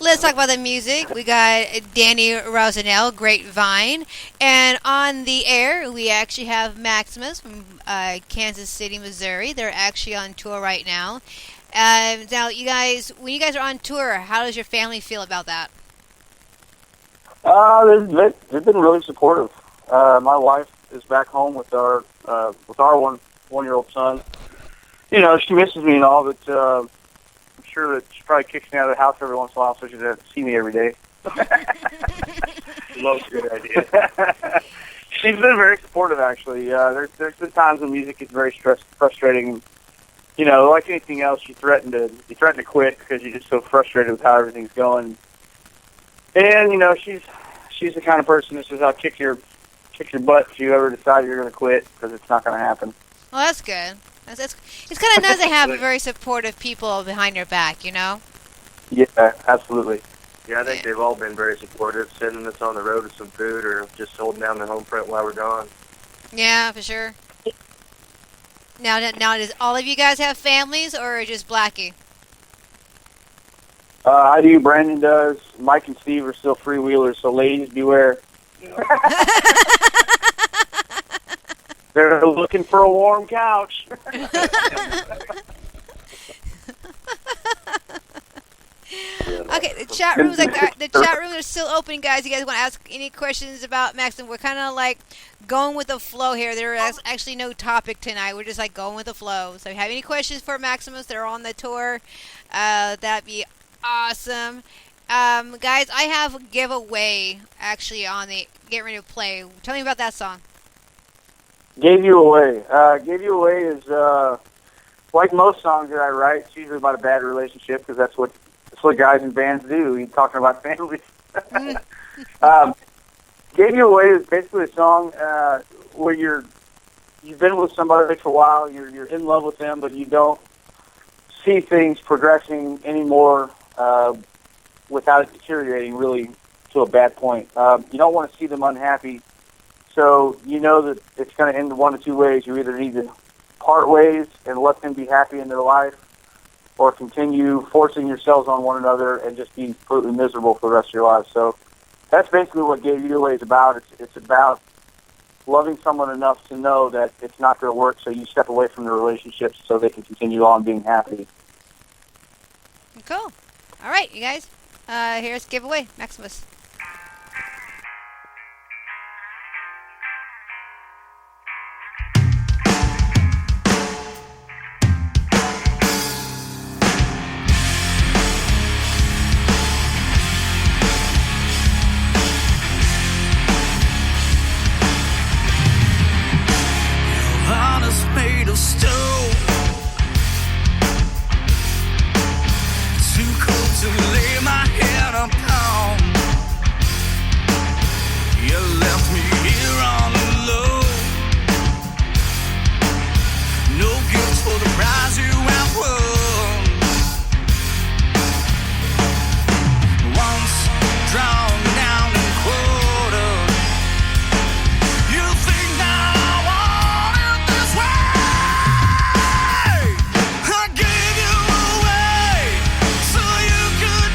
Let's talk about the music. We got Danny Rosenell, Grapevine, and on the air we actually have Maximus from Kansas City, Missouri. They're actually on tour right now. Now, you guys, when you guys are on tour, how does your family feel about that? They've been really supportive. My wife is back home with our one-year-old son. You know, she misses me and all, but I'm sure that she probably kicks me out of the house every once in a while, so she doesn't have to see me every day. Love's a good idea. She's been very supportive, actually. There's been times when music is very frustrating. You know, like anything else, you threaten to quit because you're just so frustrated with how everything's going. And you know, she's the kind of person that says, "I'll kick your butt if you ever decide you're going to quit," because it's not going to happen. Well, that's good. It's kind of nice to have very supportive people behind your back, you know? Yeah, absolutely. Yeah, I think they've all been very supportive, sending us on the road with some food or just holding down the home front while we're gone. Yeah, for sure. Now, does all of you guys have families, or just Blackie? I do. Brandon does. Mike and Steve are still freewheelers, so ladies beware. They're looking for a warm couch. Okay, the chat rooms are still open, guys. You guys want to ask any questions about Maxim? We're kind of like going with the flow here. There is actually no topic tonight. We're just like going with the flow. So if you have any questions for Maximus, they're on the tour. That'd be awesome. Guys, I have a giveaway actually on the Get Ready to Play. Tell me about that song. Gave You Away. Gave You Away is like most songs that I write. It's usually about a bad relationship because that's what guys in bands do. You're talking about families. Gave You Away is basically a song where you've been with somebody for a while. You're in love with them, but you don't see things progressing anymore without it deteriorating really to a bad point. You don't want to see them unhappy, so you know that it's going to end one of two ways. You either need to part ways and let them be happy in their life, or continue forcing yourselves on one another and just be completely miserable for the rest of your life. So that's basically what Gave You Away is about. It's about loving someone enough to know that it's not going to work, so you step away from the relationship so they can continue on being happy. Cool. All right, you guys. Here's giveaway, Maximus. Could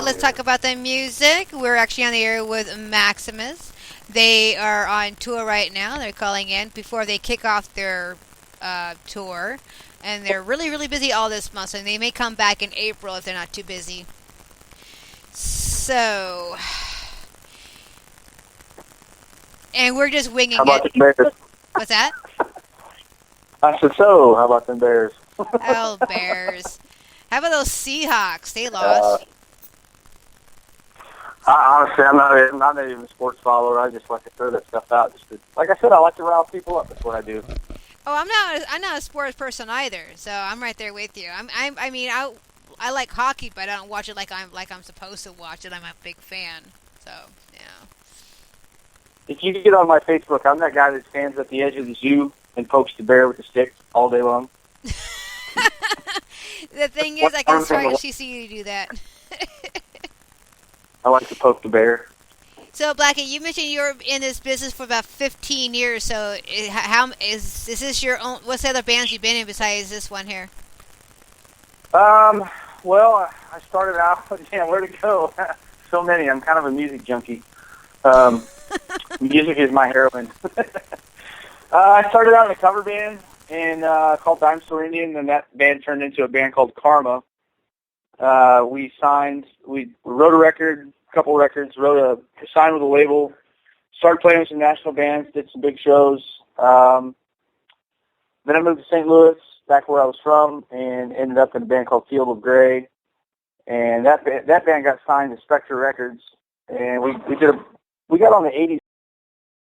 let's talk about the music. We're actually on the air with Maximus. They are on tour right now. They're calling in before they kick off their tour. And they're really, really busy all this month. So they may come back in April if they're not too busy. So... And we're just winging How about it. the Bears? What's that? I said, so, how about them Bears? Oh, Bears. How about those Seahawks? They lost. Honestly, I'm not even a sports follower. I just like to throw that stuff out. Like I said, I like to rile people up. That's what I do. Oh, I'm not a sports person either. So I'm right there with you. I like hockey, but I don't watch it like I'm supposed to watch it. I'm a big fan. So, yeah. If you get on my Facebook, I'm that guy that stands at the edge of the zoo and pokes the bear with a stick all day long. The thing is, I can actually see you do that. I like to poke the bear. So, Blackie, you mentioned you're in this business for about 15 years. So, how is this your own? What's the other bands you've been in besides this one here? Well, I started out. Yeah, where to go? So many. I'm kind of a music junkie. Music is my heroin. I started out in a cover band called Dinosaur Indian, and that band turned into a band called Karma. We wrote a record, a couple records, signed with a label, started playing with some national bands, did some big shows. Then I moved to St. Louis, back where I was from, and ended up in a band called Field of Grey. And that band got signed to Spectre Records, and we got on the 80s